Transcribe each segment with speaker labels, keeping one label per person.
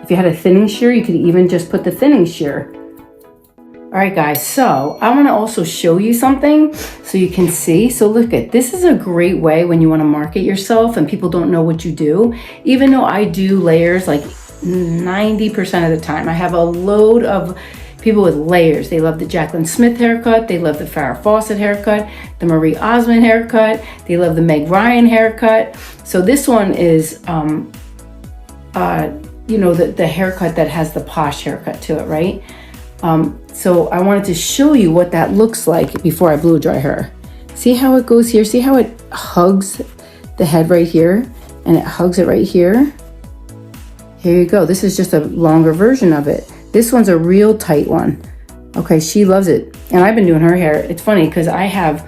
Speaker 1: If you had a thinning shear, you could even just put the thinning shear. All right, guys, so I want to also show you something so you can see. So look at this. Is a great way when you want to market yourself and people don't know what you do. Even though I do layers like 90% of the time, I have a load of people with layers. They love the Jaclyn Smith haircut. They love the Farrah Fawcett haircut, the Marie Osmond haircut. They love the Meg Ryan haircut. So this one is, you know, the haircut that has the posh haircut to it, right? So I wanted to show you what that looks like before I blow dry her. See how it goes here? See how it hugs the head right here and it hugs it right here? Here you go. This is just a longer version of it. This one's a real tight one. Okay, she loves it. And I've been doing her hair. It's funny because I have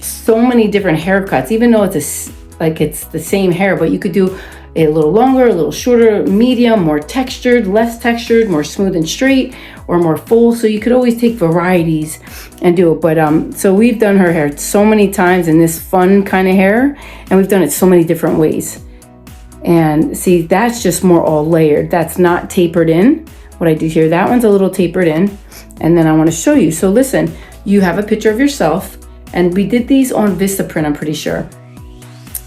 Speaker 1: so many different haircuts, even though it's the same hair, but you could do a little longer, a little shorter, medium, more textured, less textured, more smooth and straight, or more full. So you could always take varieties and do it. But so we've done her hair so many times in this fun kind of hair, and we've done it so many different ways. And see, that's just more all layered. That's not tapered in. What I do here, that one's a little tapered in. And then I want to show you. So listen, you have a picture of yourself, and we did these on Vistaprint, I'm pretty sure.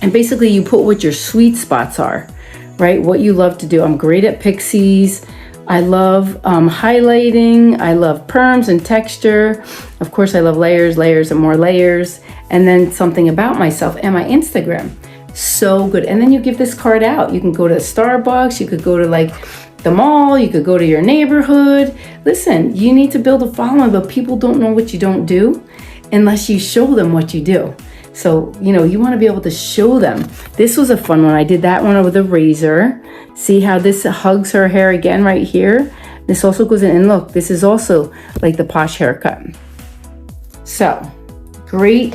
Speaker 1: And basically you put what your sweet spots are, right? What you love to do. I'm great at pixies. I love highlighting. I love perms and texture. Of course, I love layers, layers, and more layers. And then something about myself and my Instagram. So good. And then you give this card out. You can go to Starbucks. You could go to like the mall. You could go to your neighborhood. Listen, you need to build a following, but people don't know what you don't do unless you show them what you do. So, you know, you want to be able to show them. This was a fun one. I did that one with a razor. See how this hugs her hair again right here? This also goes in, and look, this is also like the posh haircut. So, great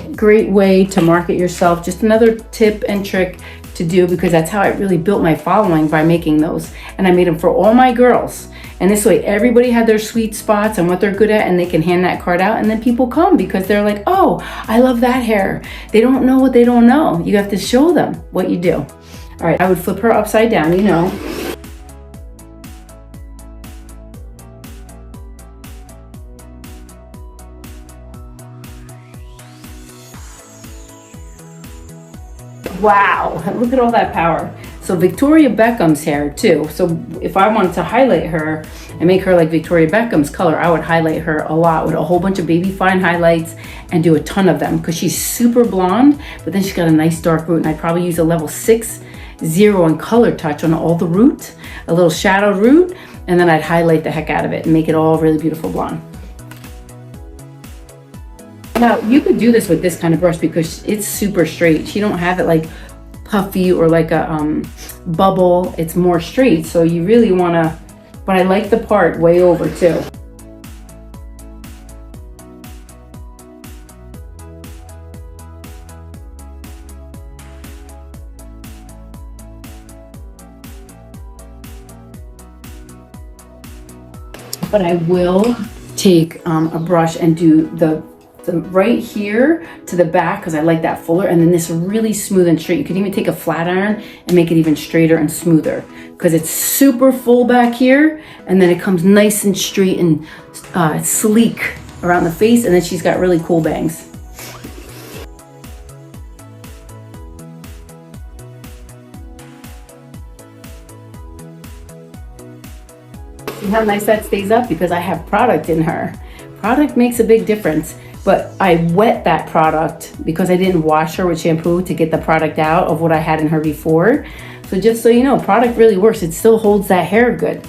Speaker 1: way to market yourself. Just another tip and trick to do, because that's how I really built my following, by making those. And I made them for all my girls. And this way, everybody had their sweet spots and what they're good at, and they can hand that card out, and then people come because they're like, oh, I love that hair. They don't know what they don't know. You have to show them what you do. All right, I would flip her upside down, you know. Wow, look at all that power. So Victoria Beckham's hair too. So if I wanted to highlight her and make her like Victoria Beckham's color, I would highlight her a lot with a whole bunch of baby fine highlights and do a ton of them, because she's super blonde, but then she's got a nice dark root, and I'd probably use a level 6 0 and color touch on all the root, a little shadowed root, and then I'd highlight the heck out of it and make it all really beautiful blonde. Now you could do this with this kind of brush because it's super straight. She don't have it like puffy or like a bubble. It's more straight, so you really want to, but I like the part way over too. But I will take a brush and do the right here to the back, because I like that fuller, and then this really smooth and straight. You could even take a flat iron and make it even straighter and smoother, because it's super full back here, and then it comes nice and straight and sleek around the face, and then she's got really cool bangs. See how nice that stays up? Because I have product in her. Product makes a big difference. But I wet that product because I didn't wash her with shampoo to get the product out of what I had in her before. So just so you know, product really works. It still holds that hair good.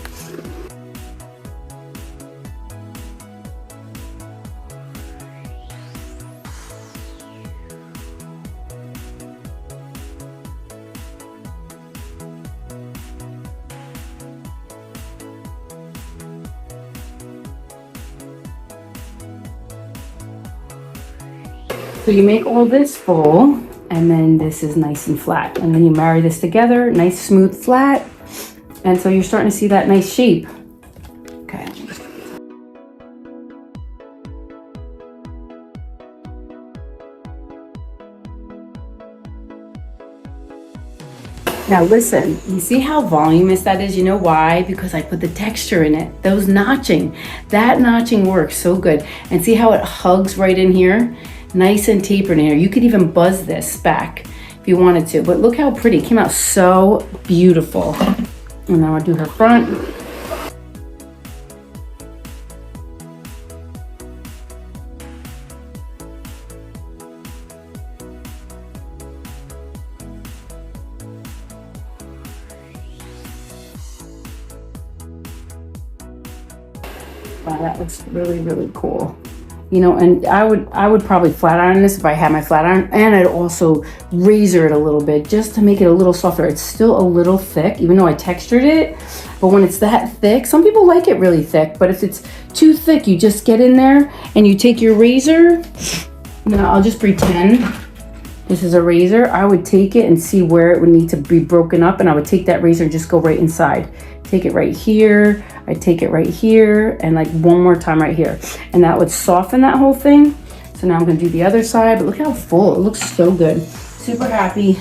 Speaker 1: So you make all this full, and then this is nice and flat. And then you marry this together, nice smooth flat. And so you're starting to see that nice shape. Okay. Now listen, you see how voluminous that is? You know why? Because I put the texture in it. Those notching, that notching works so good. And see how it hugs right in here? Nice and tapered in here. You could even buzz this back if you wanted to, but look how pretty. It came out so beautiful. And now I'll do her front. Wow, that looks really, really cool. You know, and I would probably flat iron this if I had my flat iron, and I'd also razor it a little bit just to make it a little softer. It's still a little thick, even though I textured it, but when it's that thick, some people like it really thick, but if it's too thick, you just get in there and you take your razor. Now I'll just pretend this is a razor. I would take it and see where it would need to be broken up, and I would take that razor and just go right inside. Take it right here, I take it right here, and like one more time right here. And that would soften that whole thing. So now I'm gonna do the other side, but look how full, it looks so good. Super happy.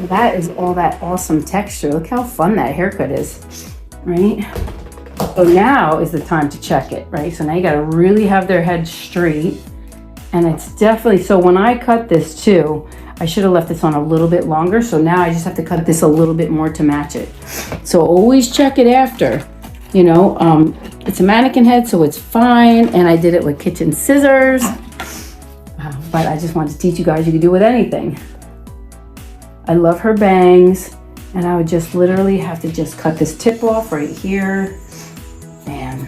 Speaker 1: That is all that awesome texture. Look how fun that haircut is, right? So now is the time to check it, right? So now you gotta really have their head straight. And it's definitely, so when I cut this too, I should have left this on a little bit longer. So now I just have to cut this a little bit more to match it. So always check it after, you know. It's a mannequin head, so it's fine. And I did it with kitchen scissors. But I just wanted to teach you guys you can do it with anything. I love her bangs, and I would just literally have to just cut this tip off right here. Bam.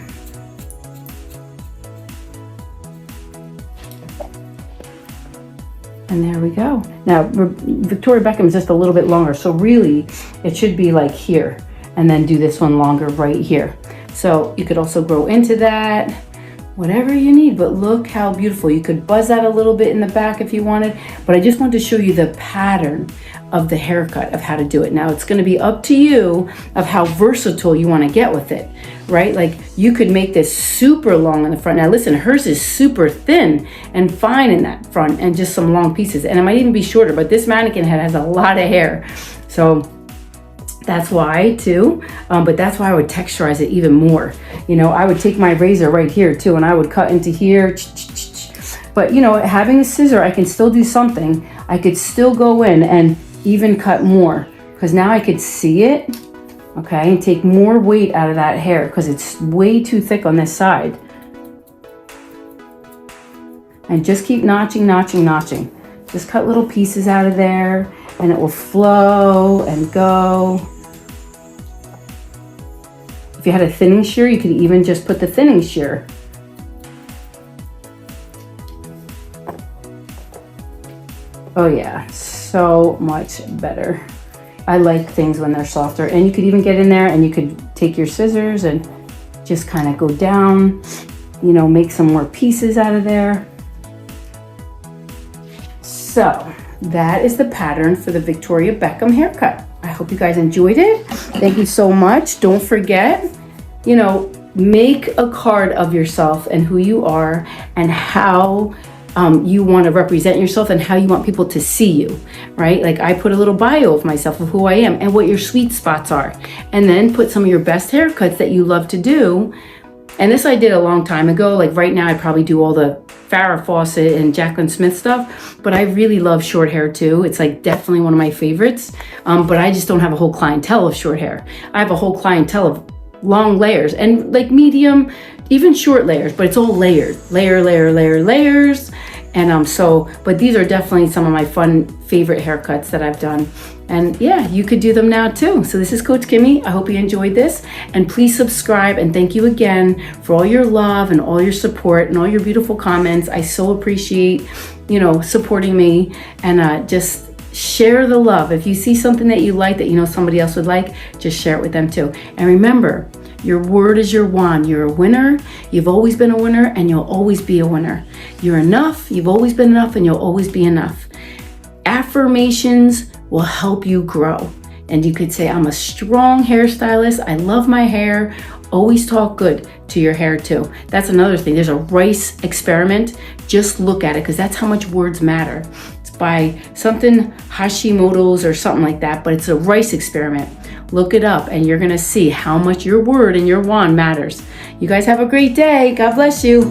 Speaker 1: And there we go. Now, Victoria Beckham is just a little bit longer, so really it should be like here, and then do this one longer right here. So you could also grow into that, whatever you need, but look how beautiful. You could buzz that a little bit in the back if you wanted, but I just wanted to show you the pattern of the haircut of how to do it. Now it's going to be up to you of how versatile you want to get with it, right? Like you could make this super long in the front. Now listen, hers is super thin and fine in that front and just some long pieces, and it might even be shorter, but this mannequin head has a lot of hair, so that's why too. But that's why I would texturize it even more. You know, I would take my razor right here too, and I would cut into here. But you know, having a scissor, I can still do something. I could still go in and even cut more, because now I could see it, okay, and take more weight out of that hair because it's way too thick on this side. And just keep notching, notching, notching. Just cut little pieces out of there and it will flow and go. If you had a thinning shear, you could even just put the thinning shear. Oh yeah, so much better. I like things when they're softer, and you could even get in there and you could take your scissors and just kind of go down, you know, make some more pieces out of there. So that is the pattern for the Victoria Beckham haircut. I hope you guys enjoyed it. Thank you so much. Don't forget, you know, make a card of yourself and who you are and how you want to represent yourself and how you want people to see you, right? Like I put a little bio of myself, of who I am and what your sweet spots are, and then put some of your best haircuts that you love to do. And this I did a long time ago. Like right now I probably do all the Farrah Fawcett and Jaclyn Smith stuff, but I really love short hair too. It's like definitely one of my favorites, but I just don't have a whole clientele of short hair. I have a whole clientele of long layers and like medium, even short layers, but it's all layered, layers. And but these are definitely some of my favorite haircuts that I've done. And yeah, you could do them now too. So this is Coach Kimmy. I hope you enjoyed this, and please subscribe, and thank you again for all your love and all your support and all your beautiful comments. I so appreciate, supporting me, and just share the love. If you see something that you like that somebody else would like, just share it with them too. And remember, your word is your wand. You're a winner. You've always been a winner, and you'll always be a winner. You're enough. You've always been enough, and you'll always be enough. Affirmations will help you grow. And you could say, I'm a strong hairstylist. I love my hair. Always talk good to your hair too. That's another thing. There's a rice experiment. Just look at it, because that's how much words matter. It's by something Hashimoto's or something like that, but it's a rice experiment. Look it up, and you're gonna see how much your word and your wand matters. You guys have a great day. God bless you.